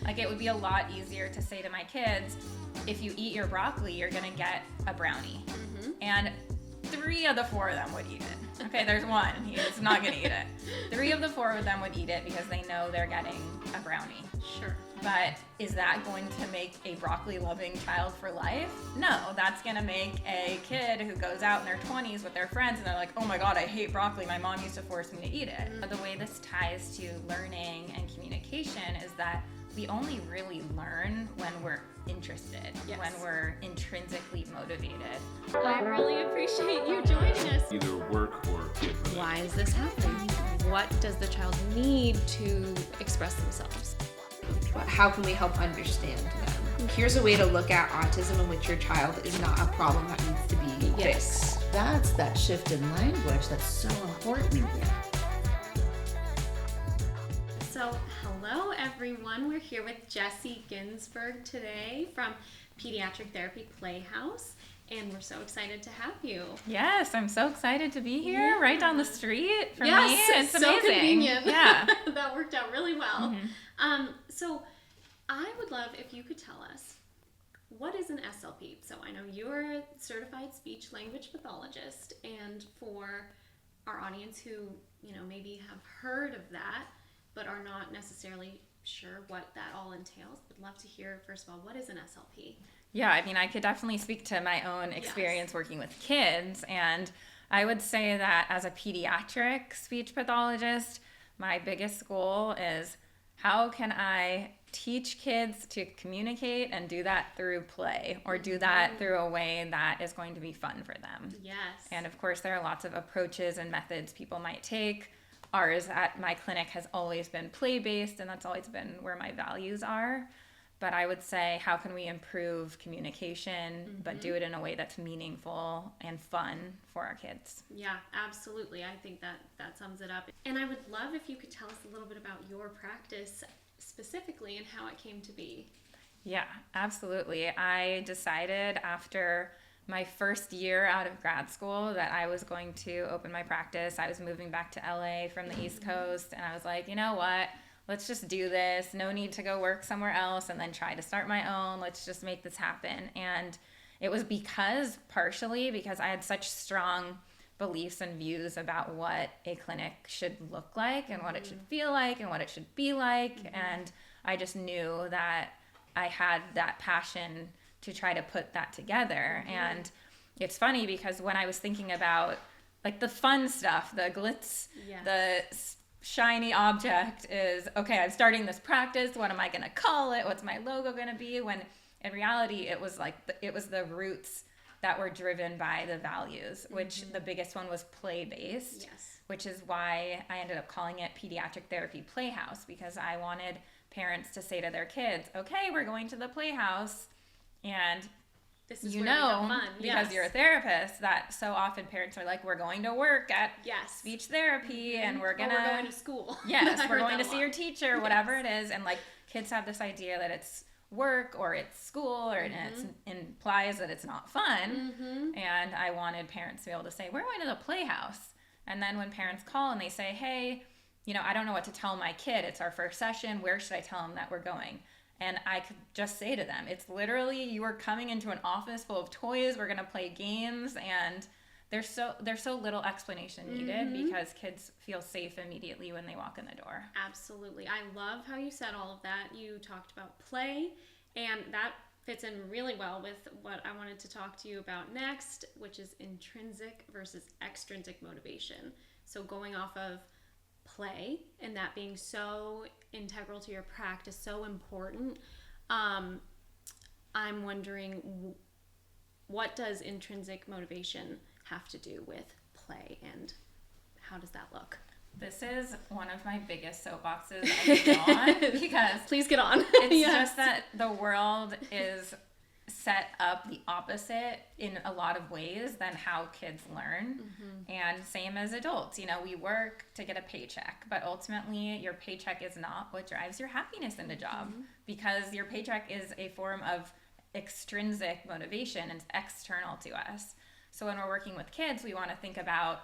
Like, it would be a lot easier to say to my kids, if you eat your broccoli, you're gonna get a brownie. And 3 of the 4 of them would eat it. Okay, there's one, he's not gonna eat it. 3 of the 4 of them would eat it because they know they're getting a brownie. Sure. But is that going to make a broccoli-loving child for life? No, that's gonna make a kid who goes out in their 20s with their friends and they're like, oh my God, I hate broccoli, my mom used to force me to eat it. But the way this ties to learning and communication is that we only really learn when we're interested, when we're intrinsically motivated. I really appreciate you joining us. Either work or play for them. Why is this happening? What does the child need to express themselves? How can we help understand them? Here's a way to look at autism in which your child is not a problem that needs to be fixed. That's that shift in language that's so important. So, hello everyone. We're here with Jessie Ginsburg today from Pediatric Therapy Playhouse, and we're so excited to have you. Yes, I'm so excited to be here, right down the street from me. It's It's so amazing. convenient. Yeah. That worked out really well. So I would love if you could tell us, what is an SLP? So I know you're a certified speech language pathologist, and for our audience who, maybe have heard of that, but are not necessarily sure what that all entails, would love to hear, first of all, what is an SLP? Yeah, I mean, I could definitely speak to my own experience working with kids, and I would say that as a pediatric speech pathologist, my biggest goal is how can I teach kids to communicate and do that through play, or do that through a way that is going to be fun for them. Yes. And of course, there are lots of approaches and methods people might take. Ours at my clinic has always been play-based, and that's always been where my values are. But I would say, how can we improve communication, but do it in a way that's meaningful and fun for our kids? Yeah, absolutely. I think that sums it up. And I would love if you could tell us a little bit about your practice specifically and how it came to be. Yeah, absolutely. I decided after my first year out of grad school that I was going to open my practice. I was moving back to LA from the East Coast, and I was like, you know what? Let's just do this. No need to go work somewhere else and then try to start my own. Let's just make this happen. And it was partially because I had such strong beliefs and views about what a clinic should look like and what it should feel like and what it should be like. And I just knew that I had that passion to try to put that together. And it's funny because when I was thinking about like the fun stuff, the glitz, the shiny object is, okay, I'm starting this practice. What am I going to call it? What's my logo going to be? When in reality, it was like, it was the roots that were driven by the values, which the biggest one was play-based, which is why I ended up calling it Pediatric Therapy Playhouse, because I wanted parents to say to their kids, okay, we're going to the Playhouse, and this is where we have fun. Because you're a therapist, that so often parents are like, we're going to work at speech therapy and we're going to school. Yes, we're going to see your teacher, whatever it is. And like kids have this idea that it's work or it's school or it implies that it's not fun. And I wanted parents to be able to say, we're going to the Playhouse. And then when parents call and they say, hey, I don't know what to tell my kid. It's our first session. Where should I tell them that we're going? And I could just say to them, it's literally, you are coming into an office full of toys. We're going to play games. And there's so little explanation needed because kids feel safe immediately when they walk in the door. Absolutely. I love how you said all of that. You talked about play, and that fits in really well with what I wanted to talk to you about next, which is intrinsic versus extrinsic motivation. So going off of play and that being so integral to your practice, so important, I'm wondering, what does intrinsic motivation have to do with play, and how does that look? This is one of my biggest soapboxes I can go on, because please get on. It's just that the world is set up the opposite in a lot of ways than how kids learn. And same as adults, we work to get a paycheck, but ultimately your paycheck is not what drives your happiness in the job, because your paycheck is a form of extrinsic motivation and it's external to us. So when we're working with kids, we want to think about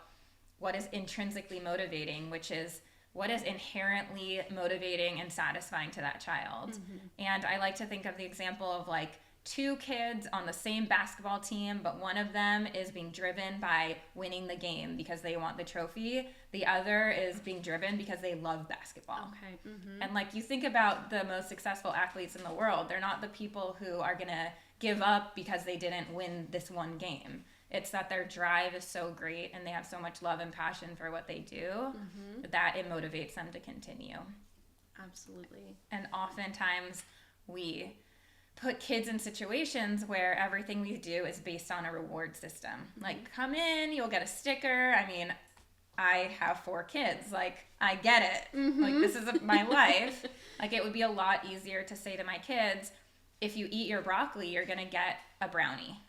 what is intrinsically motivating, which is what is inherently motivating and satisfying to that child. And I like to think of the example of like 2 kids on the same basketball team, but one of them is being driven by winning the game because they want the trophy. The other is being driven because they love basketball. Okay. And like you think about the most successful athletes in the world, they're not the people who are going to give up because they didn't win this one game. It's that their drive is so great and they have so much love and passion for what they do that it motivates them to continue. Absolutely. And oftentimes we put kids in situations where everything we do is based on a reward system. Like, come in, you'll get a sticker. I mean, I have 4 kids. Like, I get it. Like, this is my life. Like, it would be a lot easier to say to my kids, if you eat your broccoli, you're going to get a brownie.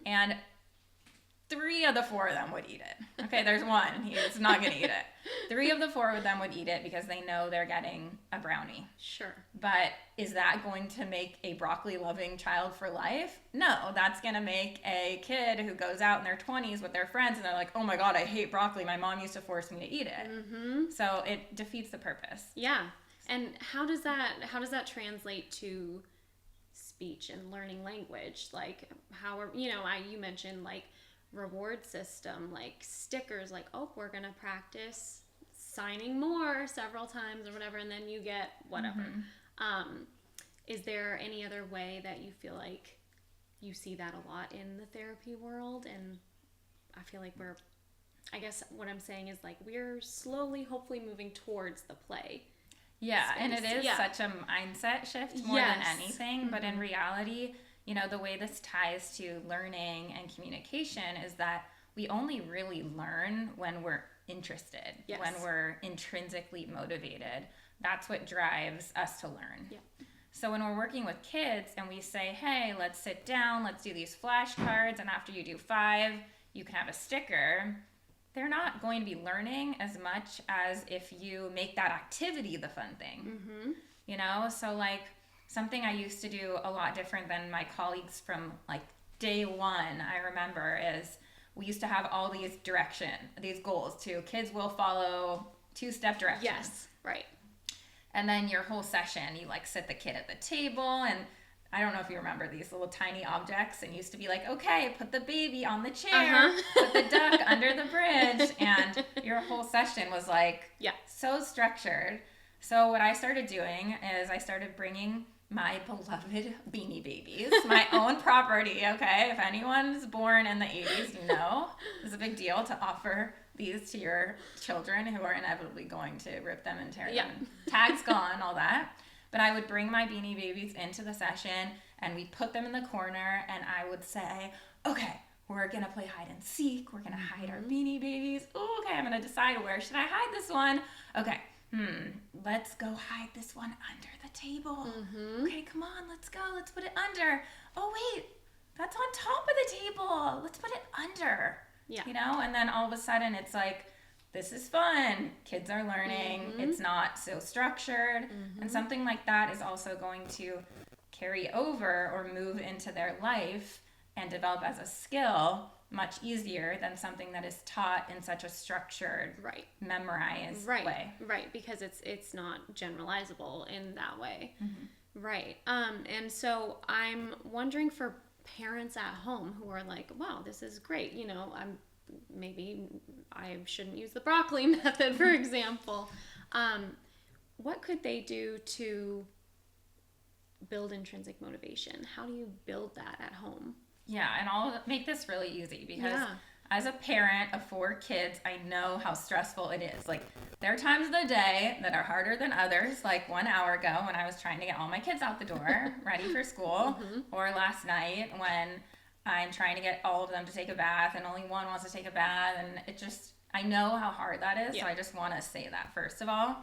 And 3 of the 4 of them would eat it. Okay, there's one. He's not going to eat it. 3 of the 4 of them would eat it because they know they're getting a brownie. Sure. But is that going to make a broccoli-loving child for life? No, that's going to make a kid who goes out in their 20s with their friends and they're like, oh my God, I hate broccoli. My mom used to force me to eat it. So it defeats the purpose. Yeah. And how does that translate to speech and learning language? Like, how are, you mentioned like reward system, like stickers, like, oh, we're gonna practice signing more several times or whatever, and then you get whatever. Is there any other way that you feel like you see that a lot in the therapy world? And I feel like I guess what I'm saying is like we're slowly hopefully moving towards the play. Yeah, space. and it is such a mindset shift more than anything, but in reality, the way this ties to learning and communication is that we only really learn when we're interested, when we're intrinsically motivated. That's what drives us to learn. Yeah. So when we're working with kids and we say, hey, let's sit down, let's do these flashcards, and after you do 5, you can have a sticker, they're not going to be learning as much as if you make that activity the fun thing. So like something I used to do a lot different than my colleagues from like day one, I remember, is we used to have all these goals too. Kids will follow 2-step directions. Yes, right. And then your whole session, you like sit the kid at the table, and I don't know if you remember these little tiny objects, and used to be like, okay, put the baby on the chair, put the duck under the bridge, and your whole session was like so structured. So what I started doing is I started bringing my beloved Beanie Babies, my own property, okay? If anyone's born in the 80s, it's a big deal to offer these to your children who are inevitably going to rip them and tear them. Tags gone, all that. But I would bring my Beanie Babies into the session, and we'd put them in the corner, and I would say, okay, we're going to play hide and seek. We're going to hide our Beanie Babies. Ooh, okay, I'm going to decide where should I hide this one. Okay, let's go hide this one under the table. Okay, come on, let's go. Let's put it under. Oh, wait, that's on top of the table. Let's put it under. Yeah. And then all of a sudden it's like, this is fun. Kids are learning. It's not so structured. And something like that is also going to carry over or move into their life and develop as a skill much easier than something that is taught in such a structured, memorized way. Right, because it's not generalizable in that way. Right. And so I'm wondering for parents at home who are like, wow, this is great. Maybe I shouldn't use the broccoli method, for example. What could they do to build intrinsic motivation? How do you build that at home? Yeah, and I'll make this really easy because as a parent of 4 kids, I know how stressful it is. Like, there are times of the day that are harder than others, like 1 hour ago when I was trying to get all my kids out the door, ready for school, or last night when I'm trying to get all of them to take a bath and only one wants to take a bath, and I know how hard that is, so I just want to say that first of all.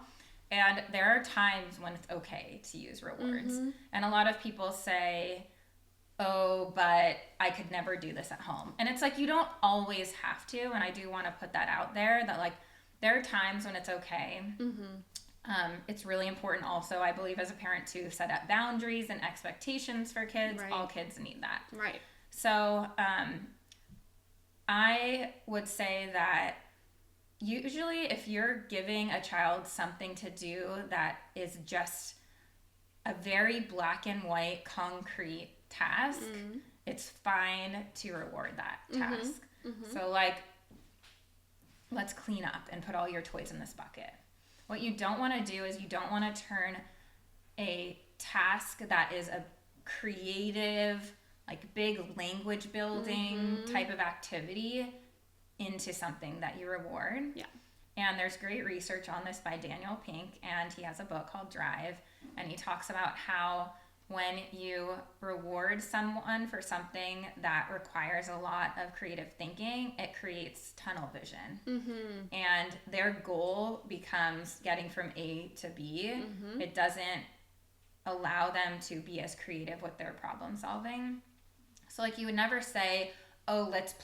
And there are times when it's okay to use rewards. And a lot of people say, oh, but I could never do this at home. And it's like, you don't always have to, and I do want to put that out there, that like there are times when it's okay. It's really important also, I believe, as a parent to set up boundaries and expectations for kids. All kids need that. Right. So I would say that usually if you're giving a child something to do that is just a very black and white concrete task, it's fine to reward that task. So like, let's clean up and put all your toys in this bucket. What you don't want to do is you don't want to turn a task that is a creative, like big language building type of activity into something that you reward. Yeah. And there's great research on this by Daniel Pink, and he has a book called Drive, and he talks about how when you reward someone for something that requires a lot of creative thinking, it creates tunnel vision. And their goal becomes getting from A to B. It doesn't allow them to be as creative with their problem solving. So like, you would never say, oh, let's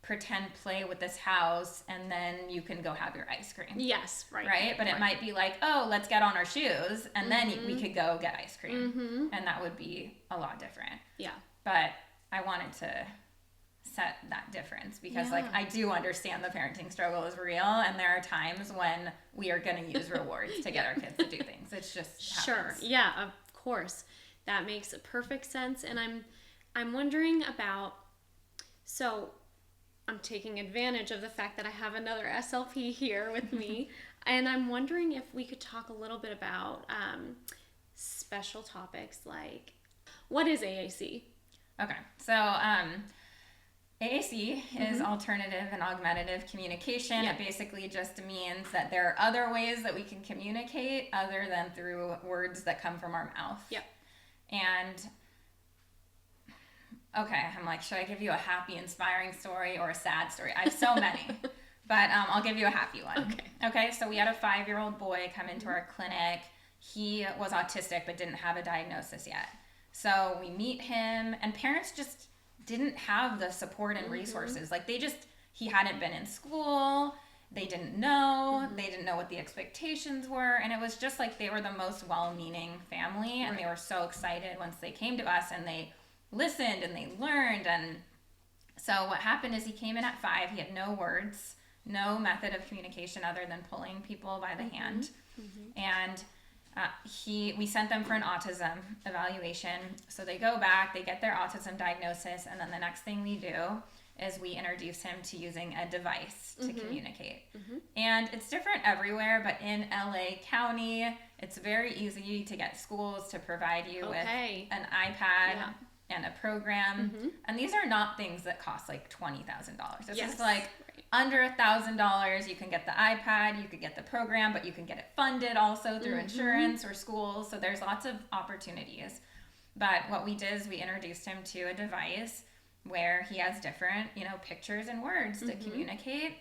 pretend play with this house, and then you can go have your ice cream. Yes, right. Right? But it might be like, oh, let's get on our shoes, and then we could go get ice cream. And that would be a lot different. Yeah. But I wanted to set that difference because like, I do understand the parenting struggle is real, and there are times when we are going to use rewards to get our kids to do things. It's just happens. Sure. Yeah, of course. That makes perfect sense. And I'm wondering about, so I'm taking advantage of the fact that I have another SLP here with me, and I'm wondering if we could talk a little bit about special topics like, what is AAC? Okay, so AAC is alternative and augmentative communication. Yeah. It basically just means that there are other ways that we can communicate other than through words that come from our mouth. Yep. And okay, I'm like, should I give you a happy, inspiring story or a sad story? I have so many, but I'll give you a happy one. Okay, so we had a 5-year-old boy come into our clinic. He was autistic but didn't have a diagnosis yet. So we meet him, and parents just didn't have the support and resources. Like, he hadn't been in school. They didn't know. They didn't know what the expectations were. And it was just like, they were the most well-meaning family, and they were so excited once they came to us, and they listened and they learned. And so what happened is, he came in at 5. He had no words, no method of communication other than pulling people by the hand. And we sent them for an autism evaluation. So they go back, they get their autism diagnosis, and then the next thing we do is we introduce him to using a device to communicate. And it's different everywhere, but in LA County, it's very easy to get schools to provide you with an iPad and a program. And these are not things that cost like $20,000. This is like under $1,000. You can get the iPad, you could get the program, but you can get it funded also through insurance or schools. So there's lots of opportunities. But what we did is we introduced him to a device where he has different, pictures and words to communicate.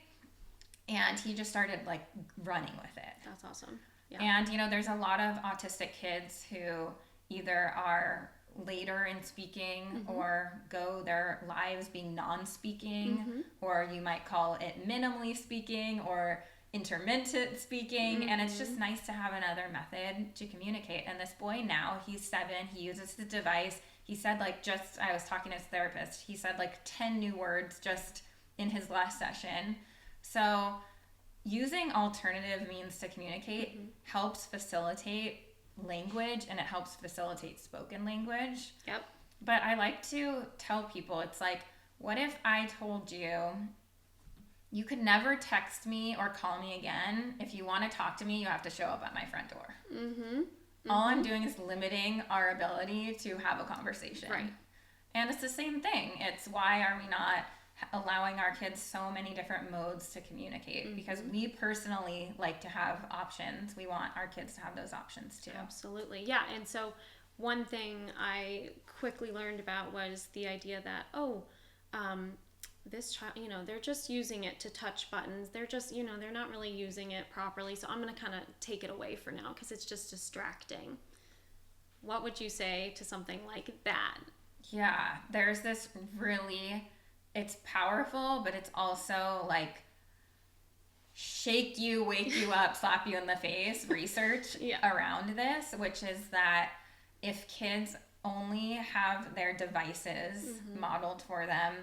And he just started like running with it. That's awesome. Yeah. And, there's a lot of autistic kids who either are later in speaking or go their lives being non-speaking, or you might call it minimally speaking or intermittent speaking. And it's just nice to have another method to communicate. And this boy now, he's 7, he uses the device. He said I was talking to his therapist, he said 10 new words just in his last session. So using alternative means to communicate helps facilitate language, and it helps facilitate spoken language. Yep. But I like to tell people, it's like, what if I told you, you could never text me or call me again. If you want to talk to me, you have to show up at my front door. All I'm doing is limiting our ability to have a conversation. Right. And it's the same thing. It's why are we not allowing our kids so many different modes to communicate? Because we personally like to have options. We want our kids to have those options too. Absolutely. Yeah. And so one thing I quickly learned about was the idea that, this child, they're just using it to touch buttons. They're just, they're not really using it properly. So I'm going to kind of take it away for now because it's just distracting. What would you say to something like that? Yeah, there's this really, it's powerful, but it's also like shake you, wake you up, slap you in the face research around this, which is that if kids only have their devices modeled for them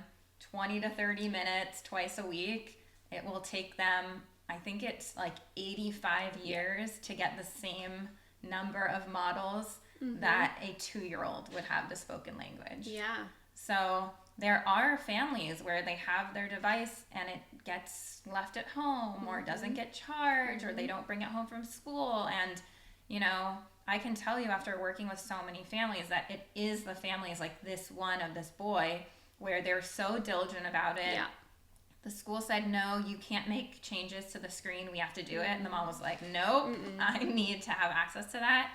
20 to 30 minutes twice a week, it will take them, I think it's like 85 years to get the same number of models that a 2-year-old would have the spoken language. Yeah. So there are families where they have their device and it gets left at home or doesn't get charged or they don't bring it home from school. And, you know, I can tell you after working with so many families that it is the families like this one of this boy where they're so diligent about it. Yeah. The school said, no, you can't make changes to the screen. We have to do it. And the mom was like, nope, I need to have access to that.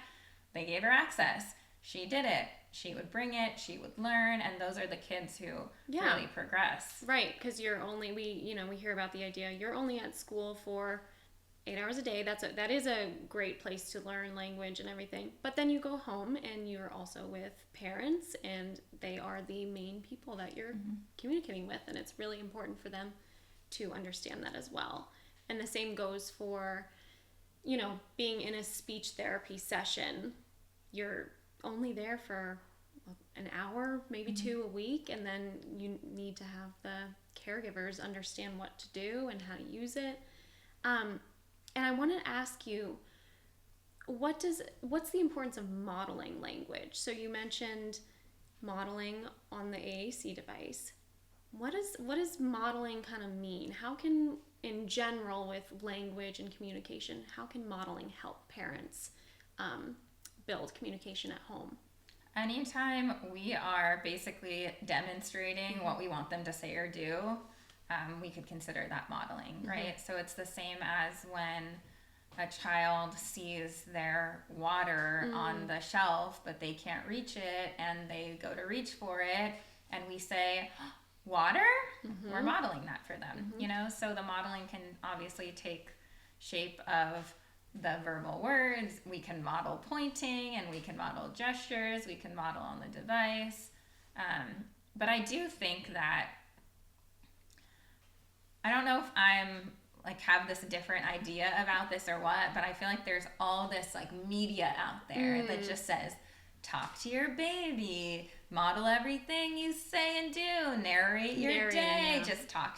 They gave her access. She did it. She would bring it. She would learn. And those are the kids who really progress. Right. Because we hear about the idea, you're only at school for 8 hours a day. That is a great place to learn language and everything. But then you go home and you're also with parents, and they are the main people that you're communicating with, and it's really important for them to understand that as well. And the same goes for, you know, being in a speech therapy session. You're only there for an hour, maybe 2 a week, and then you need to have the caregivers understand what to do and how to use it. And I want to ask you, what's the importance of modeling language? So you mentioned modeling on the AAC device. What does modeling kind of mean? How can, in general, with language and communication, how can modeling help parents build communication at home? Anytime we are basically demonstrating what we want them to say or do, we could consider that modeling, right? So it's the same as when a child sees their water on the shelf, but they can't reach it, and they go to reach for it, and we say, water? We're modeling that for them, you know? So the modeling can obviously take shape of the verbal words. We can model pointing, and we can model gestures. We can model on the device. But I do think that, I don't know if I'm like have this different idea about this or what, but I feel like there's all this like media out there that just says, talk to your baby, model everything you say and do, narrate your day, just talk.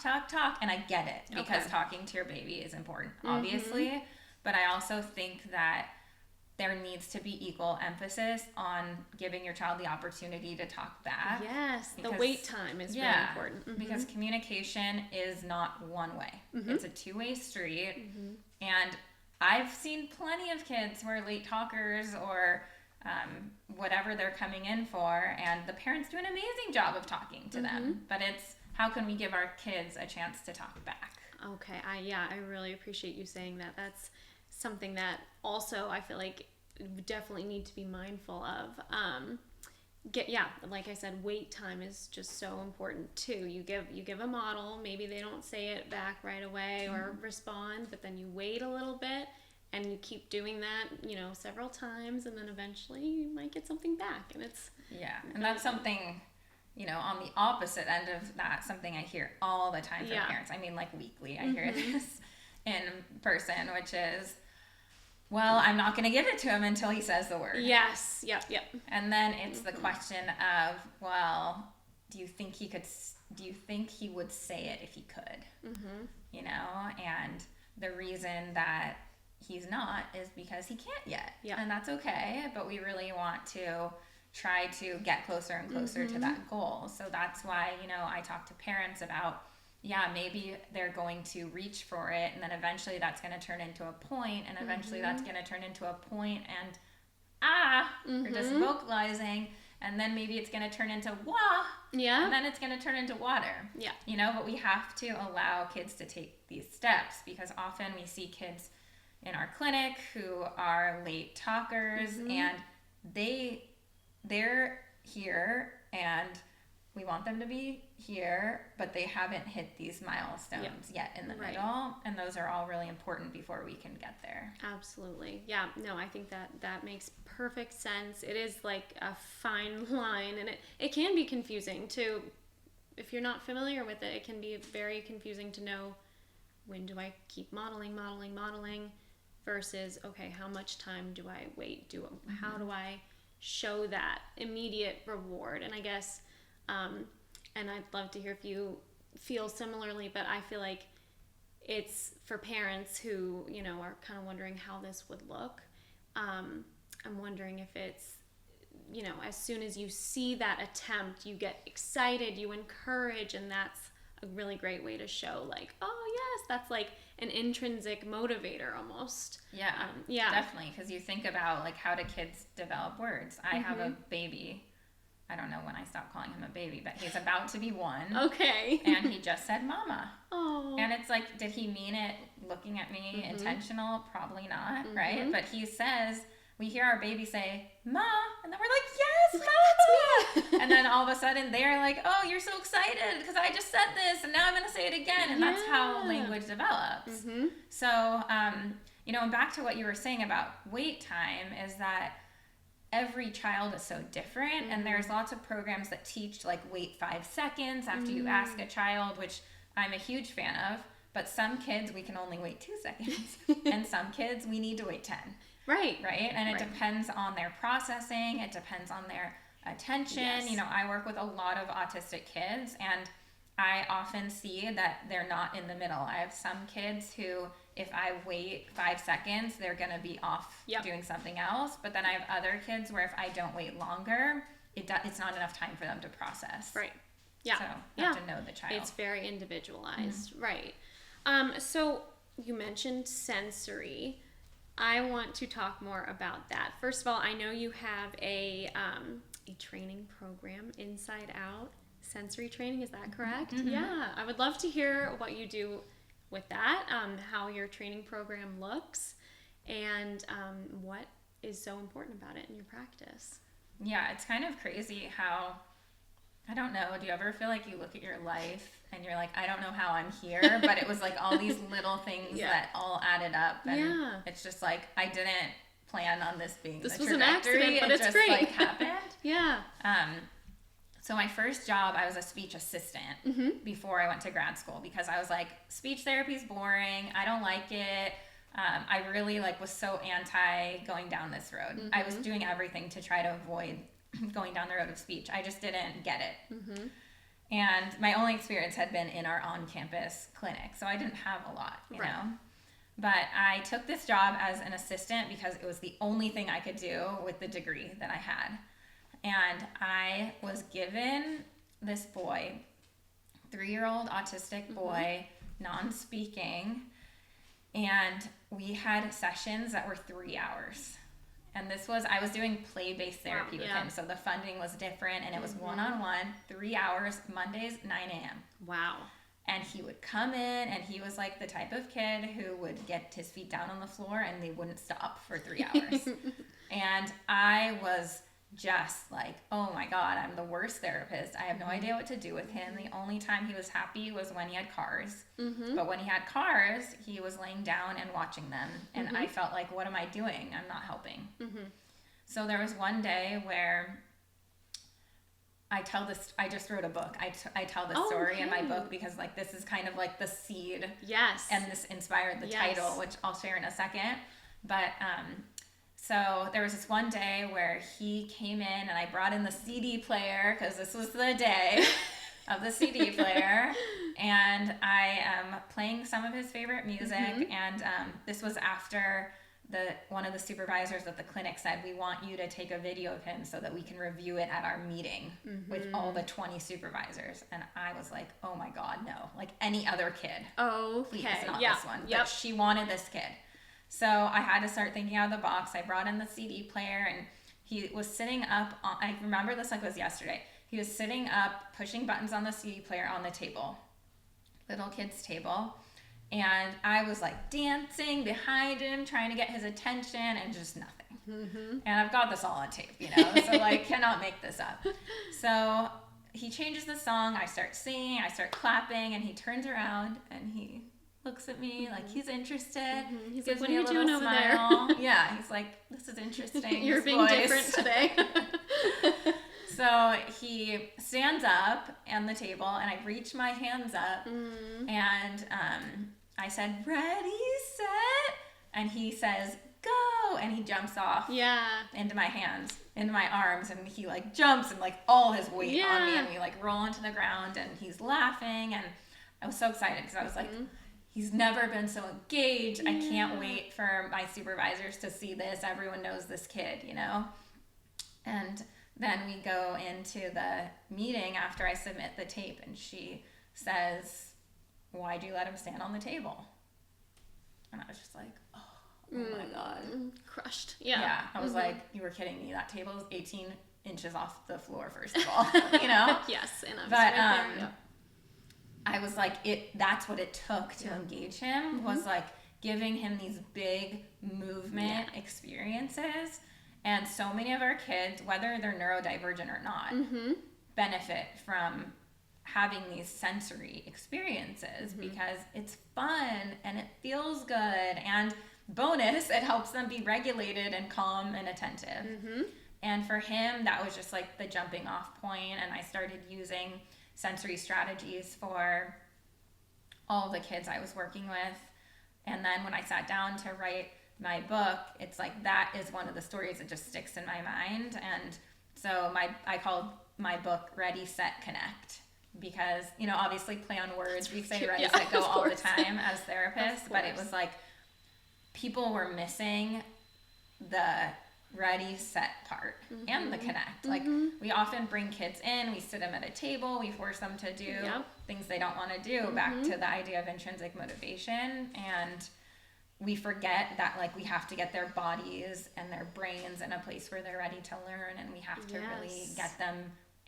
And I get it, because talking to your baby is important, obviously, but I also think that there needs to be equal emphasis on giving your child the opportunity to talk back. Yes, the wait time is really important. Because communication is not one way. It's a two-way street. And I've seen plenty of kids who are late talkers or whatever they're coming in for, and the parents do an amazing job of talking to them. But it's, how can we give our kids a chance to talk back? Okay, I really appreciate you saying that. That's something that also I feel like we definitely need to be mindful of. Like I said, wait time is just so important too. You give a model, maybe they don't say it back right away or respond, but then you wait a little bit and you keep doing that, you know, several times, and then eventually you might get something back. And it's and that's something, you know, on the opposite end of that, something I hear all the time from parents. I mean, like weekly, I hear this in person, which is, well, I'm not going to give it to him until he says the word. Yes. Yep. And then it's the question of, well, do you think he would say it if he could? You know, and the reason that he's not is because he can't yet. And that's okay, but we really want to try to get closer and closer to that goal. So that's why, you know, I talk to parents about, maybe they're going to reach for it, and then eventually that's going to turn into a point, and eventually that's going to turn into a point and or just vocalizing, and then maybe it's going to turn into wah, and then it's going to turn into water. You know, but we have to allow kids to take these steps, because often we see kids in our clinic who are late talkers, and they're here and we want them to be here, but they haven't hit these milestones yet in the middle, and those are all really important before we can get there. Absolutely. Yeah, no, I think that makes perfect sense. It is like a fine line, and it can be confusing too. If you're not familiar with it, it can be very confusing to know, when do I keep modeling versus, okay, how much time do I wait? How do I show that immediate reward? And I guess, and I'd love to hear if you feel similarly, but I feel like it's for parents who, you know, are kind of wondering how this would look. I'm wondering if it's, you know, as soon as you see that attempt, you get excited, you encourage, and that's a really great way to show, like, oh yes, that's like an intrinsic motivator almost. Yeah, yeah, definitely. Because you think about, like, how do kids develop words? I have a baby. I don't know when I stopped calling him a baby, but he's about to be 1. Okay. And he just said mama. Oh. And it's like, did he mean it looking at me intentional? Probably not, right? But he says, we hear our baby say, ma, and then we're like, yes, mama. And then all of a sudden they're like, oh, you're so excited because I just said this and now I'm going to say it again. And that's how language develops. So, you know, and back to what you were saying about wait time is that every child is so different, and there's lots of programs that teach, like, wait 5 seconds after you ask a child, which I'm a huge fan of, but some kids we can only wait 2 seconds, and some kids we need to wait 10. Right. And it depends on their processing, it depends on their attention. Yes. You know, I work with a lot of autistic kids, and I often see that they're not in the middle. I have some kids who, if I wait 5 seconds, they're going to be off doing something else. But then I have other kids where if I don't wait longer, it's not enough time for them to process. Right. Yeah. So you have to know the child. It's very individualized. Right. So you mentioned sensory. I want to talk more about that. First of all, I know you have a training program, Inside Out sensory training. Is that correct? Yeah. I would love to hear what you do with that, how your training program looks, and what is so important about it in your practice. Yeah, it's kind of crazy how, I don't know, do you ever feel like you look at your life and you're like, I don't know how I'm here, but it was like all these little things that all added up, and it's just like, I didn't plan on this being this the was an trajectory. accident, but it it's just great. like happened. Yeah. So my first job, I was a speech assistant before I went to grad school, because I was like, speech therapy is boring. I don't like it. I really was so anti going down this road. I was doing everything to try to avoid going down the road of speech. I just didn't get it. And my only experience had been in our on-campus clinic, so I didn't have a lot, you know. But I took this job as an assistant because it was the only thing I could do with the degree that I had. And I was given this boy, 3-year-old autistic boy, non-speaking, and we had sessions that were 3 hours. And I was doing play-based therapy with him, so the funding was different, and it was one-on-one, 3 hours, Mondays, 9 a.m. Wow. And he would come in, and he was like the type of kid who would get his feet down on the floor, and they wouldn't stop for 3 hours. And I was just like, oh my God, I'm the worst therapist. I have no idea what to do with him. The only time he was happy was when he had cars. But when he had cars, he was laying down and watching them. And I felt like, what am I doing? I'm not helping. So there was one day where I just wrote a book. I tell this story in my book because this is kind of like the seed. Yes. And this inspired the title, which I'll share in a second. But, so there was this one day where he came in and I brought in the CD player because this was the day of the CD player, and I am playing some of his favorite music. And this was after one of the supervisors at the clinic said, we want you to take a video of him so that we can review it at our meeting with all the 20 supervisors. And I was like, oh my God, no, like any other kid. Please, not this one. But she wanted this kid. So I had to start thinking out of the box. I brought in the CD player, and he was sitting up I remember this like it was yesterday. He was sitting up, pushing buttons on the CD player on the table, little kid's table. And I was like dancing behind him, trying to get his attention, and just nothing. And I've got this all on tape, you know, so cannot make this up. So he changes the song. I start singing, I start clapping, and he turns around and he looks at me like he's interested. He's gives like, what me are you a little doing over smile. there? Yeah, he's like, this is interesting. You're this being voice. different today. So he stands up on the table, and I reach my hands up, and I said, ready, set, and he says, go, and he jumps off into my hands, into my arms, and he jumps and all his weight on me, and we roll into the ground, and he's laughing, and I was so excited because I was like, he's never been so engaged. I can't wait for my supervisors to see this. Everyone knows this kid, you know? And then we go into the meeting after I submit the tape, and she says, why'd you let him stand on the table? And I was just like, oh my God. Crushed. Yeah. I was like, you were kidding me. That table is 18 inches off the floor, first of all, you know? Yes. And I was But, right there. I was like, that's what it took to engage him, was like giving him these big movement experiences. And so many of our kids, whether they're neurodivergent or not, benefit from having these sensory experiences because it's fun and it feels good. And bonus, it helps them be regulated and calm and attentive. And for him, that was just like the jumping off point. And I started using sensory strategies for all the kids I was working with. And then when I sat down to write my book, it's like that is one of the stories that just sticks in my mind. And so I called my book Ready, Set, Connect, because, you know, obviously play on words. We say ready, set, go all the time as therapists, but it was like people were missing the ready, set part and the connect. Like we often bring kids in, we sit them at a table, we force them to do things they don't want to do, back to the idea of intrinsic motivation, and we forget that like we have to get their bodies and their brains in a place where they're ready to learn, and we have to really get them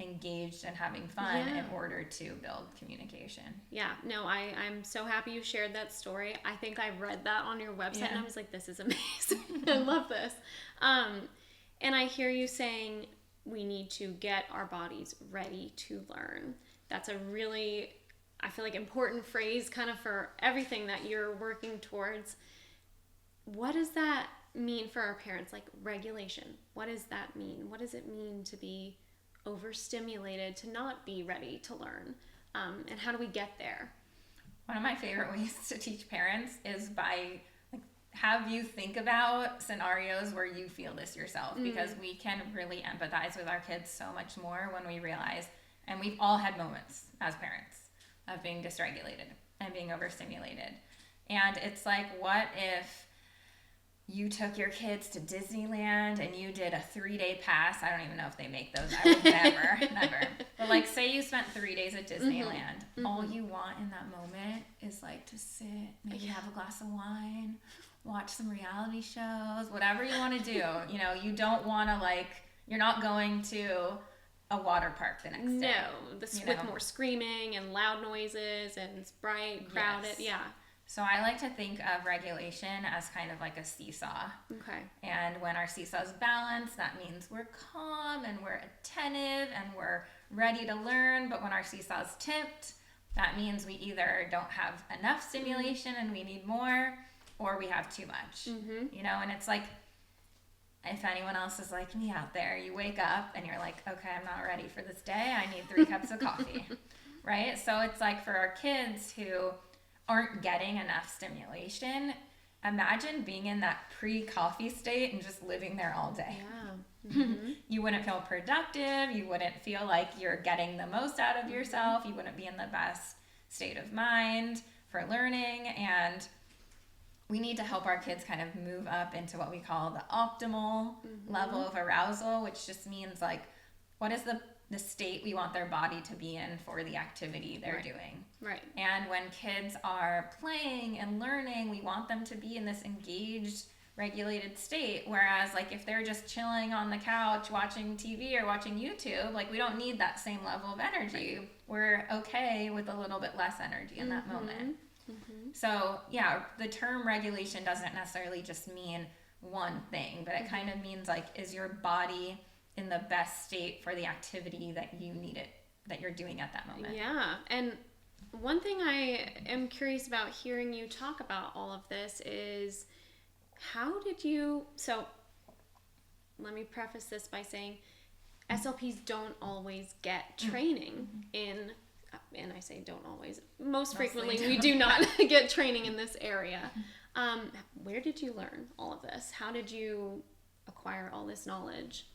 engaged and having fun in order to build communication. Yeah, no, I'm so happy you shared that story. I think I read that on your website and I was like, this is amazing. I love this. And I hear you saying we need to get our bodies ready to learn. That's a really, I feel like, important phrase kind of for everything that you're working towards. What does that mean for our parents? Like regulation, what does that mean? What does it mean to be overstimulated, to not be ready to learn? And how do we get there? One of my favorite ways to teach parents is by have you think about scenarios where you feel this yourself, because we can really empathize with our kids so much more when we realize, and we've all had moments as parents of being dysregulated and being overstimulated. And it's like, what if you took your kids to Disneyland and you did a 3-day pass? I don't even know if they make those. I would never. But like, say you spent 3 days at Disneyland. All you want in that moment is like to sit, maybe have a glass of wine, watch some reality shows, whatever you want to do. You know, you don't want to you're not going to a water park the next day. No, with more screaming and loud noises and it's bright, crowded. Yeah. So I like to think of regulation as kind of like a seesaw. Okay. And when our seesaw is balanced, that means we're calm and we're attentive and we're ready to learn. But when our seesaw is tipped, that means we either don't have enough stimulation and we need more, or we have too much. You know, and it's like, if anyone else is like me out there, you wake up and you're like, okay, I'm not ready for this day. I need 3 cups of coffee, right? So it's like for our kids who aren't getting enough stimulation, imagine being in that pre-coffee state and just living there all day. You wouldn't feel productive. You wouldn't feel like you're getting the most out of yourself. You wouldn't be in the best state of mind for learning. And we need to help our kids kind of move up into what we call the optimal level of arousal, which just means like, what is the state we want their body to be in for the activity they're doing. Right. And when kids are playing and learning, we want them to be in this engaged, regulated state. Whereas like if they're just chilling on the couch watching TV or watching YouTube, like we don't need that same level of energy. Right. We're okay with a little bit less energy in that moment. So yeah, the term regulation doesn't necessarily just mean one thing, but it kind of means like, is your body in the best state for the activity that you need it, that you're doing at that moment? Yeah. And one thing I am curious about hearing you talk about all of this is, how did you, so let me preface this by saying SLPs don't always get training in, and I say don't always, most frequently we do not get training in this area. Where did you learn all of this? How did you acquire all this knowledge?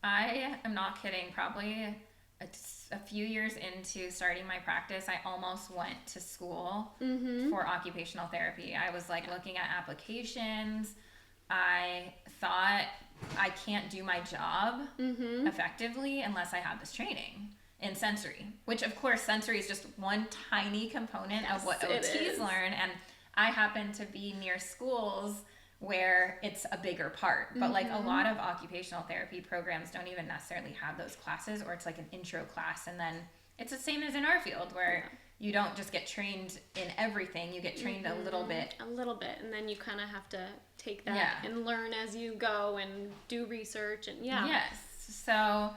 I am not kidding. Probably a few years into starting my practice, I almost went to school for occupational therapy. I was like looking at applications. I thought I can't do my job effectively unless I have this training in sensory, which of course sensory is just one tiny component of what OTs learn. And I happen to be near schools where it's a bigger part, but like a lot of occupational therapy programs don't even necessarily have those classes, or it's like an intro class. And then it's the same as in our field where you don't just get trained in everything, you get trained a little bit. And then you kind of have to take that and learn as you go and do research and Yes. So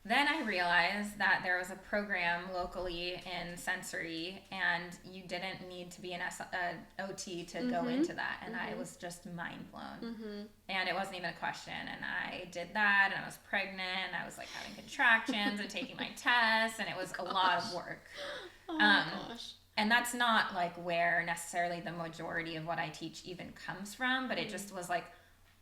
then I realized that there was a program locally in sensory, and you didn't need to be an OT to go into that. And I was just mind blown. And it wasn't even a question. And I did that, and I was pregnant. I was like having contractions and taking my tests, and it was a lot of work. Oh my gosh. And that's not like where necessarily the majority of what I teach even comes from, but it just was like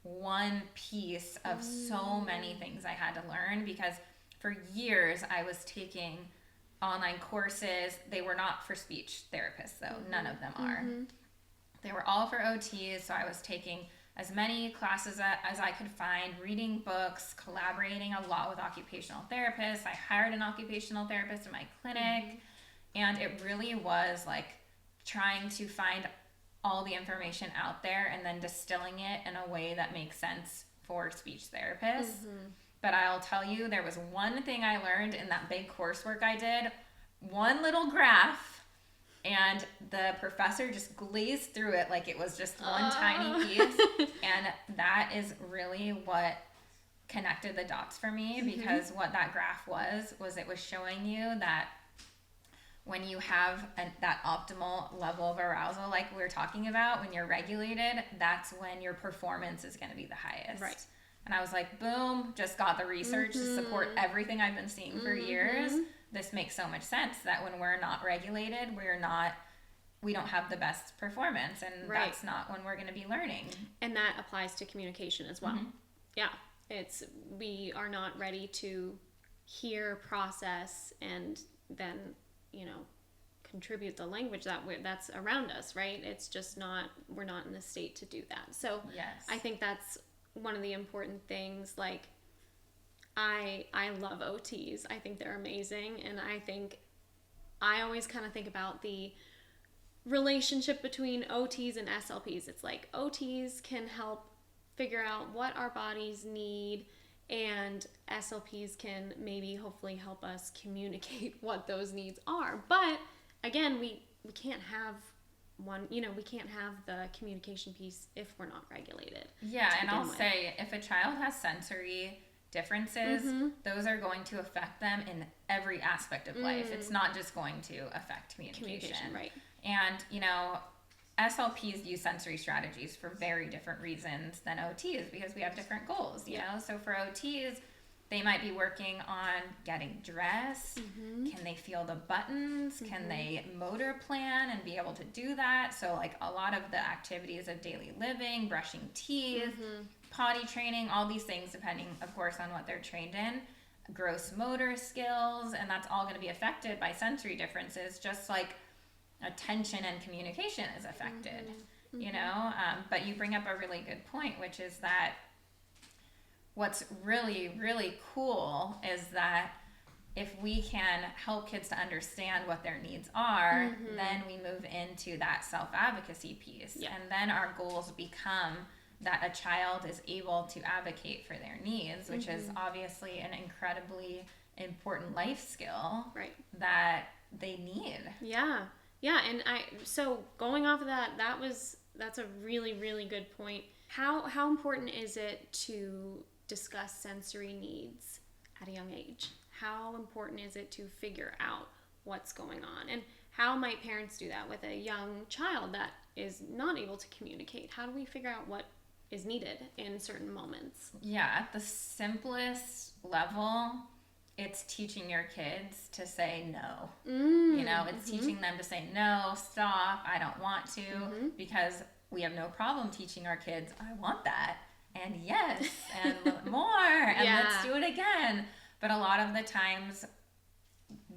one piece of so many things I had to learn, because for years I was taking online courses. They were not for speech therapists though. None of them are. They were all for OTs. So I was taking as many classes as I could find, reading books, collaborating a lot with occupational therapists. I hired an occupational therapist in my clinic. And it really was like trying to find all the information out there and then distilling it in a way that makes sense for speech therapists. But I'll tell you, there was one thing I learned in that big coursework I did, one little graph, and the professor just glazed through it like it was just one tiny piece. And that is really what connected the dots for me, because what that graph was it was showing you that when you have that optimal level of arousal, like we were talking about, when you're regulated, that's when your performance is going to be the highest. Right. And I was like, boom, just got the research to support everything I've been seeing for years. This makes so much sense that when we're not regulated, we don't have the best performance, and that's not when we're going to be learning. And that applies to communication as well. Yeah. We are not ready to hear, process, and then contribute the language that's around us, right? It's just we're not in the state to do that. So I think that's one of the important things. Like, I love OTs. I think they're amazing. And I think I always kind of think about the relationship between OTs and SLPs. It's like OTs can help figure out what our bodies need, and SLPs can maybe hopefully help us communicate what those needs are. But again, we can't have we can't have the communication piece if we're not regulated. Yeah, and I'll say, if a child has sensory differences, those are going to affect them in every aspect of life. It's not just going to affect communication. Right. And, SLPs use sensory strategies for very different reasons than OTs, because we have different goals, you know? So for OTs, they might be working on getting dressed. Can they feel the buttons? Can they motor plan and be able to do that? So like a lot of the activities of daily living, brushing teeth, potty training, all these things, depending, of course, on what they're trained in, gross motor skills, and that's all going to be affected by sensory differences, just like attention and communication is affected, but you bring up a really good point, which is that what's really, really cool is that if we can help kids to understand what their needs are, then we move into that self-advocacy piece. And then our goals become that a child is able to advocate for their needs, which is obviously an incredibly important life skill that they need. Yeah, and so going off of that's a really, really good point. How important is it to discuss sensory needs at a young age? How important is it to figure out what's going on? And how might parents do that with a young child that is not able to communicate? How do we figure out what is needed in certain moments? Yeah, at the simplest level, it's teaching your kids to say no. It's teaching them to say no, stop, I don't want to, because we have no problem teaching our kids, I want that, and yes, and more, and let's do it again. But a lot of the times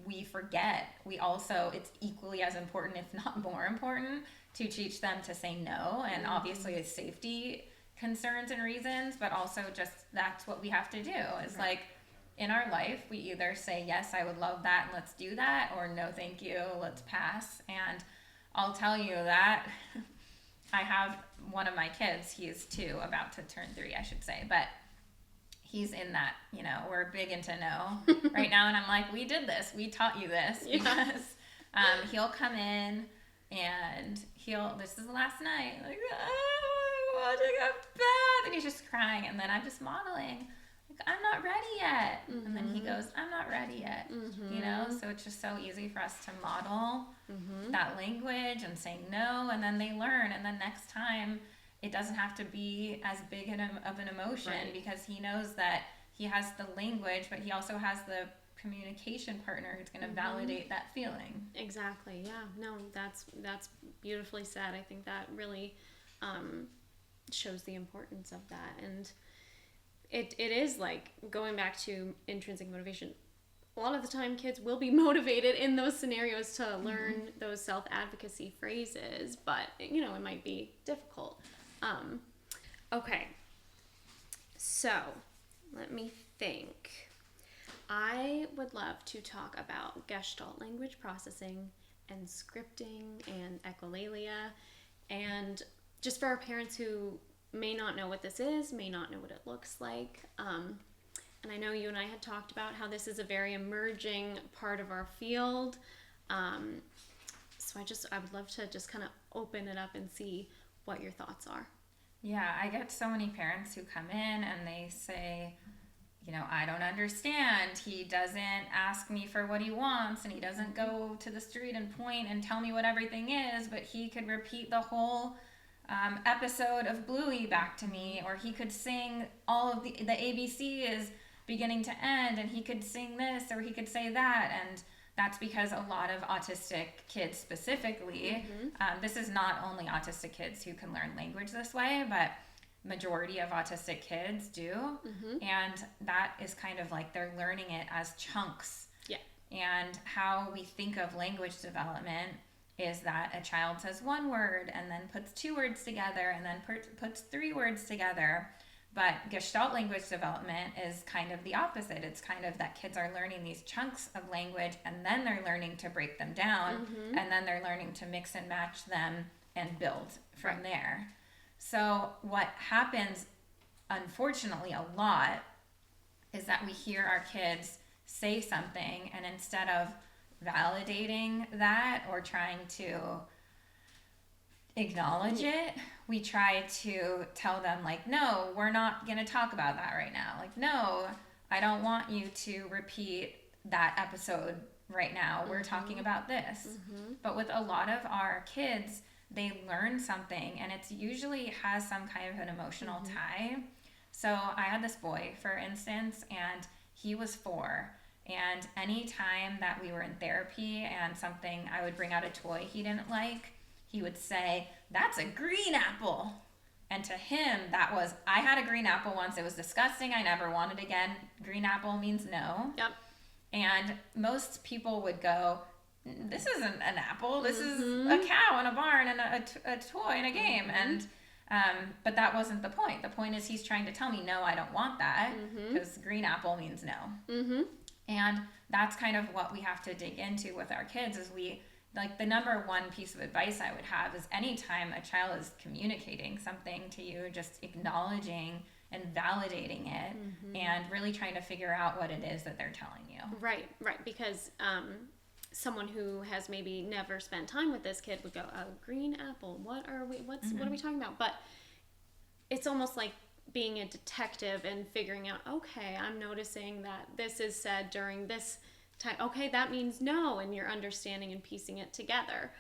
we forget, it's equally as important, if not more important, to teach them to say no. And obviously it's safety concerns and reasons, but also just that's what we have to do. It's like in our life, we either say, yes, I would love that and let's do that, or no, thank you, let's pass. And I'll tell you that I have one of my kids, he is 2, about to turn 3, I should say, but he's in that, we're big into no right now. And I'm like, we did this, we taught you this, because he'll come in and this is the last night, like, I want to go to bed, and he's just crying, and then I'm just modeling, like, I'm not ready yet, and then he goes, I'm not ready yet, so it's just so easy for us to model that language and say no, and then they learn, and then next time it doesn't have to be as big of an emotion, because he knows that he has the language, but he also has the communication partner who's going to validate that feeling. Exactly. Yeah. No, that's beautifully said. I think that really shows the importance of that. And it is like going back to intrinsic motivation. A lot of the time kids will be motivated in those scenarios to learn those self-advocacy phrases, but it might be difficult. Okay. So let me think. I would love to talk about Gestalt language processing and scripting and echolalia, and just for our parents who may not know what this is, may not know what it looks like. And I know you and I had talked about how this is a very emerging part of our field. So I would love to just kind of open it up and see what your thoughts are. Yeah, I get so many parents who come in and they say, I don't understand. He doesn't ask me for what he wants, and he doesn't go to the street and point and tell me what everything is, but he could repeat the whole episode of Bluey back to me, or he could sing all of the ABCs beginning to end, and he could sing this, or he could say that. And that's because a lot of autistic kids specifically, this is not only autistic kids who can learn language this way, but majority of autistic kids do. And that is kind of like they're learning it as chunks. Yeah. And how we think of language development is that a child says one word and then puts 2 words together and then puts 3 words together. But Gestalt language development is kind of the opposite. It's kind of that kids are learning these chunks of language, and then they're learning to break them down, and then they're learning to mix and match them and build from there. So what happens, unfortunately, a lot is that we hear our kids say something, and instead of validating that or trying to acknowledge it, we try to tell them, like, no, we're not going to talk about that right now. Like, no, I don't want you to repeat that episode right now. We're talking about this. But with a lot of our kids, they learn something, and it's usually has some kind of an emotional tie. So I had this boy, for instance, and he was 4. And any time that we were in therapy and I would bring out a toy he didn't like, he would say, "That's a green apple." And to him, that was, I had a green apple once. It was disgusting. I never wanted it again. Green apple means no. Yep. And most people would go, this isn't an apple. This is a cow in a barn and a toy in a game. And but that wasn't the point. The point is he's trying to tell me, no, I don't want that, because green apple means no. And that's kind of what we have to dig into with our kids. Is the number one piece of advice I would have is anytime a child is communicating something to you, just acknowledging and validating it, and really trying to figure out what it is that they're telling you. Right. Because someone who has maybe never spent time with this kid would go, "Oh, green apple. What are we talking about?" But it's almost like being a detective and figuring out, okay, I'm noticing that this is said during this time. Okay, that means no, and you're understanding and piecing it together.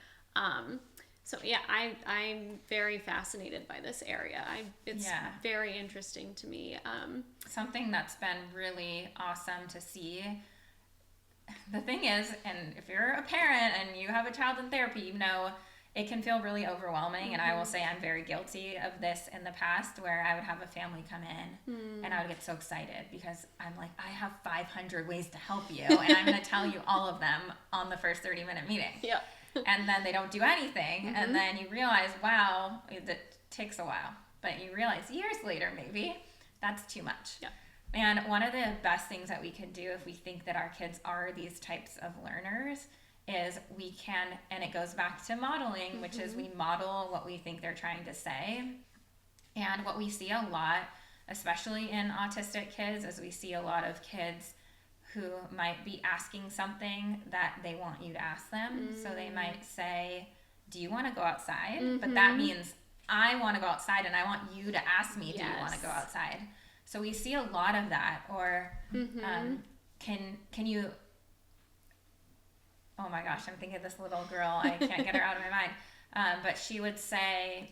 So yeah, I'm very fascinated by this area. It's very interesting to me. Something that's been really awesome to see. The thing is, and if you're a parent and you have a child in therapy, it can feel really overwhelming. And I will say I'm very guilty of this in the past, where I would have a family come in and I would get so excited because I'm like, I have 500 ways to help you, and I'm going to tell you all of them on the first 30-minute meeting. Yep. And then they don't do anything. And then you realize, wow, it takes a while. But you realize years later, maybe, that's too much. Yeah. And one of the best things that we could do if we think that our kids are these types of learners is we can, and it goes back to modeling, which is we model what we think they're trying to say. And what we see a lot, especially in autistic kids, is we see a lot of kids who might be asking something that they want you to ask them. So they might say, do you want to go outside? But that means I want to go outside and I want you to ask me, do you want to go outside? So we see a lot of that. Or can you, oh my gosh, I'm thinking of this little girl. I can't get her out of my mind. But she would say,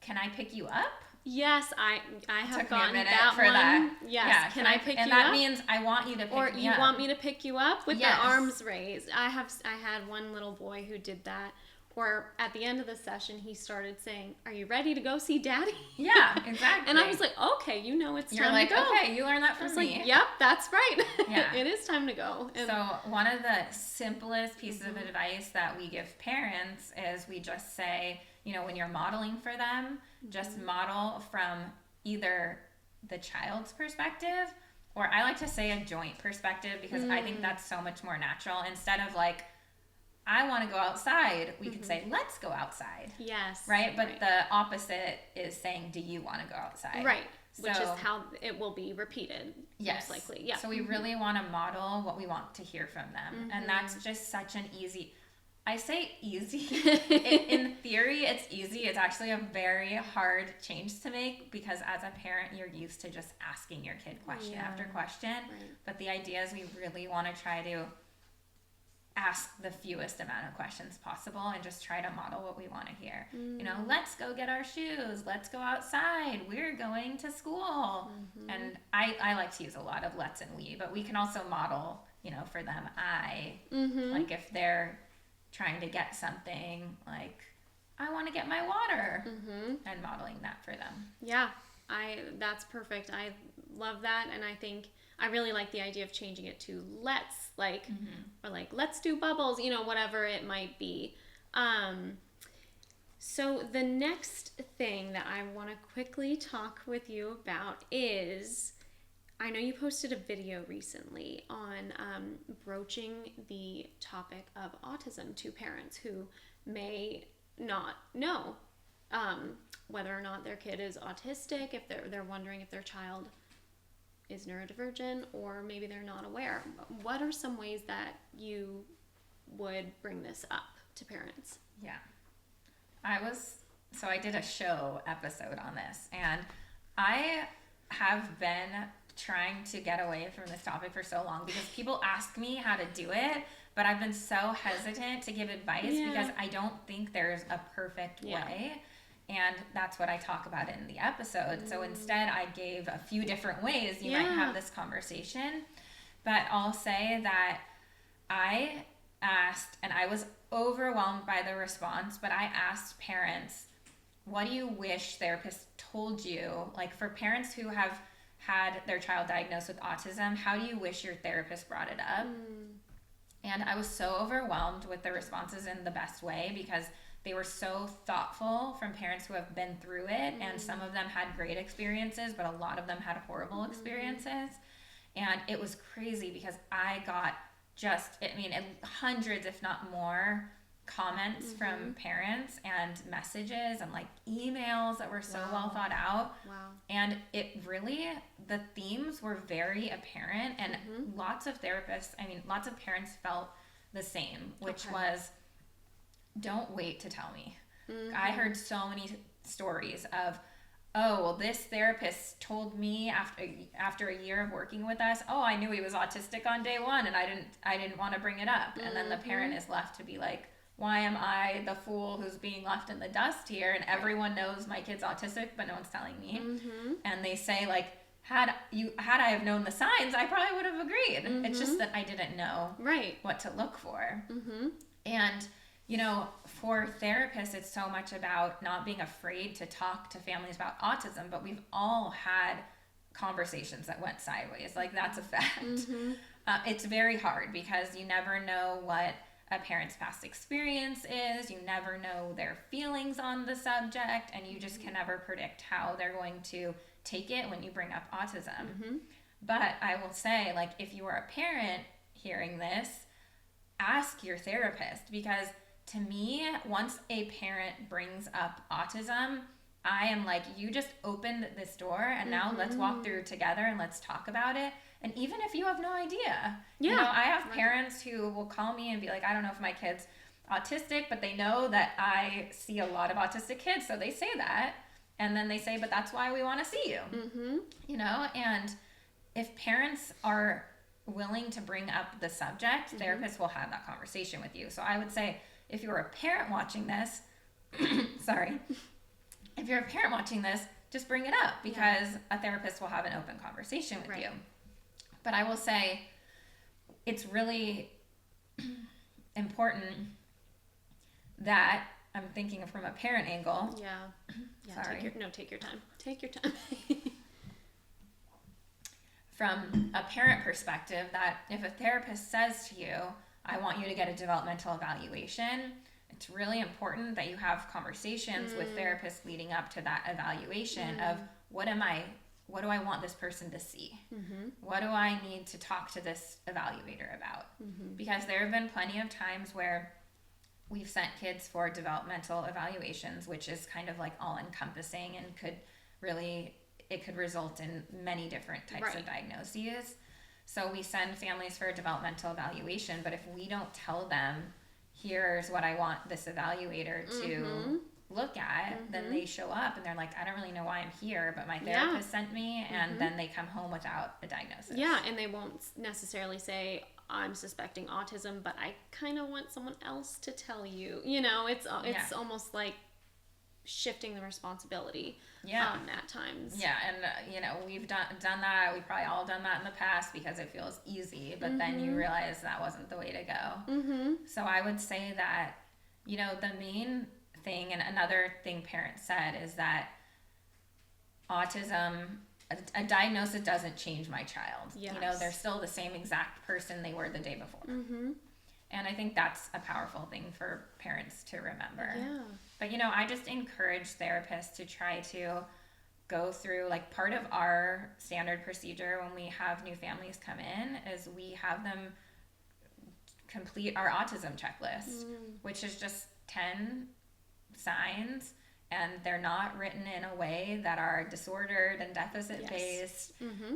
can I pick you up? Yes, I have Took me a gotten minute that for one. that. Yes. Yeah, can I pick you up? And that means I want you to pick me up. Or you want me to pick you up with Yes. the arms raised. I had one little boy who did that. Or at the end of the session, he started saying, "Are you ready to go see Daddy?" Yeah, exactly. And I was like, "Okay, it's You're time like, to go." okay, you learned that I from was me. like, "Yep, that's right. Yeah. It is time to go." And So one of the simplest pieces of advice that we give parents is we just say, when you're modeling for them, just model from either the child's perspective, or I like to say a joint perspective, because I think that's so much more natural. Instead of like, I want to go outside, we could say, let's go outside. yes, Right? But the opposite is saying, do you want to go outside? right, which is So- how it will be repeated. Yes. Most likely. Yeah. So we really want to model what we want to hear from them. And that's just such an easy, I say easy. In theory, it's easy. It's actually a very hard change to make, because as a parent, you're used to just asking your kid question after question. Right. But the idea is we really want to try to ask the fewest amount of questions possible and just try to model what we want to hear. Let's go get our shoes. Let's go outside. We're going to school. And I like to use a lot of let's and we, but we can also model, for them, like if they're trying to get something, like, I want to get my water, and modeling that for them. Yeah, that's perfect. I love that, and I think I really like the idea of changing it to let's, like, or like let's do bubbles, whatever it might be. So the next thing that I want to quickly talk with you about is, I know you posted a video recently on broaching the topic of autism to parents who may not know whether or not their kid is autistic, if they're wondering if their child is neurodivergent, or maybe they're not aware. What are some ways that you would bring this up to parents? Yeah. I did a show episode on this, and I have been trying to get away from this topic for so long, because people ask me how to do it, but I've been so hesitant to give advice because I don't think there's a perfect way. And that's what I talk about in the episode. So instead, I gave a few different ways you might have this conversation. But I'll say that I asked, and I was overwhelmed by the response, but I asked parents, what do you wish therapists told you? Like, for parents who have had their child diagnosed with autism, how do you wish your therapist brought it up? And I was so overwhelmed with the responses in the best way, because they were so thoughtful from parents who have been through it, and some of them had great experiences, but a lot of them had horrible experiences. And it was crazy, because I got hundreds, if not more, comments from parents and messages and like emails that were so well thought out. Wow. And it really, the themes were very apparent, and lots of parents felt the same, which was, don't wait to tell me. I heard so many stories of, oh, well, this therapist told me after a year of working with us, oh, I knew he was autistic on day one, and I didn't want to bring it up. And then the parent is left to be like, why am I the fool who's being left in the dust here? And everyone knows my kid's autistic, but no one's telling me. And they say, like, had I have known the signs, I probably would have agreed. It's just that I didn't know what to look for. And you know, for therapists, it's so much about not being afraid to talk to families about autism, but we've all had conversations that went sideways. Like, that's a fact. It's very hard because you never know what a parent's past experience is. You never know their feelings on the subject, and you just can never predict how they're going to take it when you bring up autism. But I will say, like, if you are a parent hearing this, ask your therapist, because to me, once a parent brings up autism, I am like, you just opened this door, and now let's walk through together and let's talk about it. And even if you have no idea, you know, I have parents who will call me and be like, I don't know if my kid's autistic, but they know that I see a lot of autistic kids, so they say that. And then they say, but that's why we want to see you, you know? And if parents are willing to bring up the subject, therapists will have that conversation with you. So I would say, if you're a parent watching this, if you're a parent watching this, just bring it up, because a therapist will have an open conversation with you. But I will say, it's really important that, I'm thinking from a parent angle. Sorry. Take your time. Take your time. From a parent perspective, that if a therapist says to you, I want you to get a developmental evaluation, it's really important that you have conversations with therapists leading up to that evaluation of what do I want this person to see? What do I need to talk to this evaluator about? Because there have been plenty of times where we've sent kids for developmental evaluations, which is kind of like all encompassing and it could result in many different types of diagnoses. So we send families for a developmental evaluation, but if we don't tell them, here's what I want this evaluator to look at, then they show up and they're like, I don't really know why I'm here, but my therapist sent me, and then they come home without a diagnosis. And they won't necessarily say, I'm suspecting autism, but I kind of want someone else to tell you. You know, it's almost like shifting the responsibility at times. And you know, we've done that. We've probably all done that in the past because it feels easy, but then you realize that wasn't the way to go. So I would say that, you know, the main thing, and another thing parents said, is that autism, a diagnosis doesn't change my child. You know, they're still the same exact person they were the day before. And I think that's a powerful thing for parents to remember. But, you know, I just encourage therapists to try to go through, like, part of our standard procedure when we have new families come in is we have them complete our autism checklist, which is just 10 signs, and they're not written in a way that are disordered and deficit based,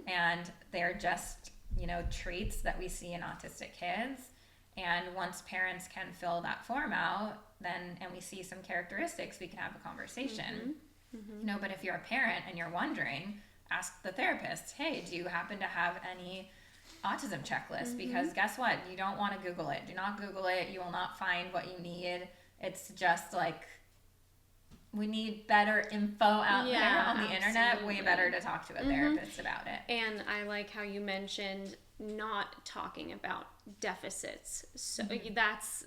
and they're just, you know, traits that we see in autistic kids. And once parents can fill that form out, then, and we see some characteristics, we can have a conversation. You know, but if you're a parent and you're wondering, ask the therapist, hey, do you happen to have any autism checklist? Because guess what? You don't want to Google it. Do not Google it. You will not find what you need. It's just like, we need better info out there on the internet. Way better to talk to a therapist about it. And I like how you mentioned not talking about deficits. So that's,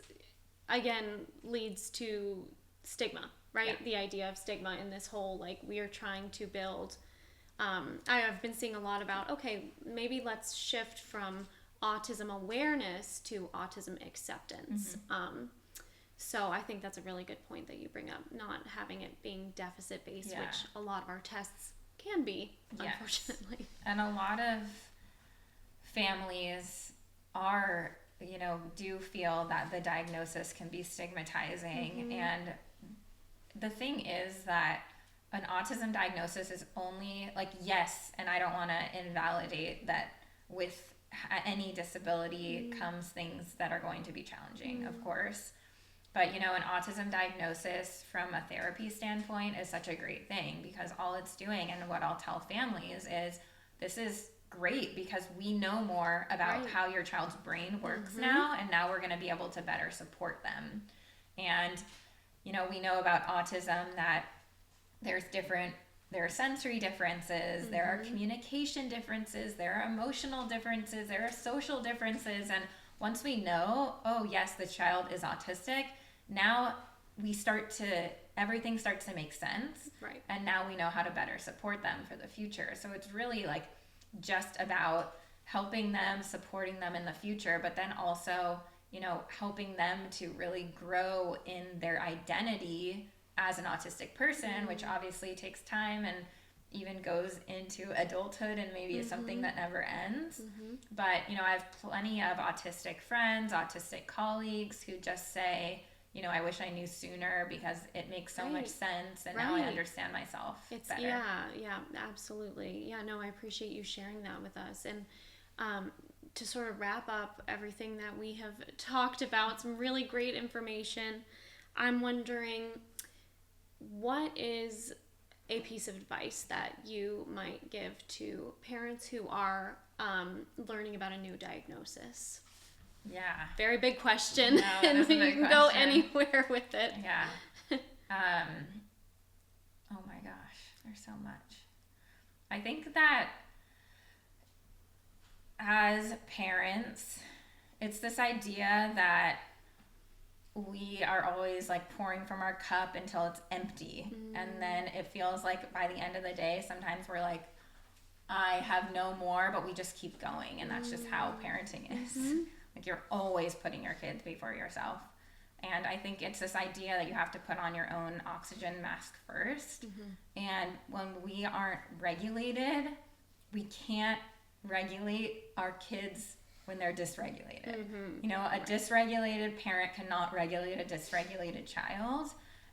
again, leads to stigma, right? The idea of stigma in this whole, like, we are trying to build, I've been seeing a lot about, okay, maybe let's shift from autism awareness to autism acceptance. So I think that's a really good point that you bring up, not having it being deficit based, which a lot of our tests can be, unfortunately. And a lot of families are, you know, do feel that the diagnosis can be stigmatizing. And the thing is that an autism diagnosis is only, like, yes, and I don't want to invalidate that with any disability comes things that are going to be challenging, of course. But, you know, an autism diagnosis from a therapy standpoint is such a great thing, because all it's doing, and what I'll tell families is, this is great because we know more about how your child's brain works now, and now we're going to be able to better support them. And, you know, we know about autism that there are sensory differences, there are communication differences, there are emotional differences, there are social differences. And once we know, oh yes, the child is autistic, now everything starts to make sense. Right. And now we know how to better support them for the future. So it's really like just about helping them, supporting them in the future, but then also, helping them to really grow in their identity as an autistic person, which obviously takes time and even goes into adulthood and maybe is something that never ends. But, I have plenty of autistic friends, autistic colleagues who just say, I wish I knew sooner because it makes so much sense and now I understand myself better. Yeah, absolutely. Yeah, no, I appreciate you sharing that with us. And to sort of wrap up everything that we have talked about, some really great information, I'm wondering, what is a piece of advice that you might give to parents who are learning about a new diagnosis? Yeah. Very big question. No, And that's a you big can go question. anywhere with it. Yeah. Oh my gosh, there's so much. I think that as parents, it's this idea that we are always like pouring from our cup until it's empty. And then it feels like by the end of the day, sometimes we're like, I have no more, but we just keep going. And that's just how parenting is. Like you're always putting your kids before yourself. And I think it's this idea that you have to put on your own oxygen mask first. And when we aren't regulated, we can't regulate our kids when they're dysregulated. A dysregulated parent cannot regulate a dysregulated child.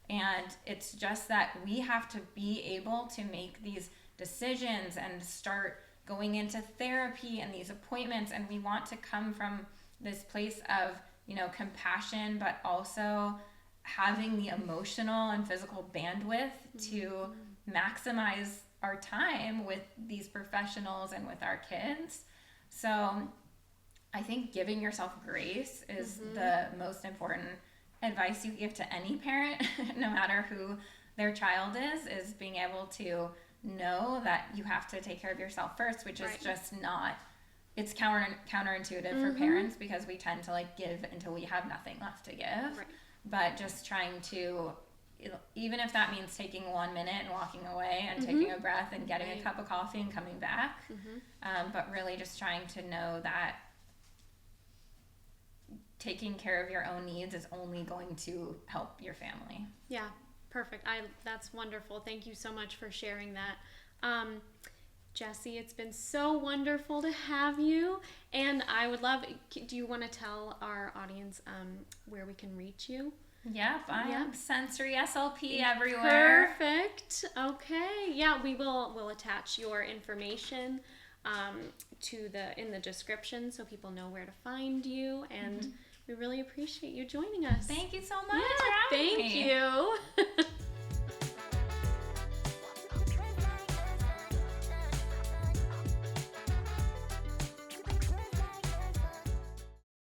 And it's just that we have to be able to make these decisions and start going into therapy and these appointments. And we want to come from this place of, compassion, but also having the emotional and physical bandwidth to maximize our time with these professionals and with our kids. So I think giving yourself grace is the most important advice you give to any parent, no matter who their child is being able to know that you have to take care of yourself first, which is just not, it's counterintuitive for parents because we tend to like give until we have nothing left to give. But just trying to, even if that means taking 1 minute and walking away and taking a breath and getting a cup of coffee and coming back, but really just trying to know that taking care of your own needs is only going to help your family. Yeah, perfect. That's wonderful. Thank you so much for sharing that. Jessie, it's been so wonderful to have you. And I would love, do you want to tell our audience where we can reach you? Yep, I'm Sensory SLP everywhere. Perfect. Okay. Yeah, we'll attach your information in the description so people know where to find you. And we really appreciate you joining us. Thank you so much for having me. Thank you.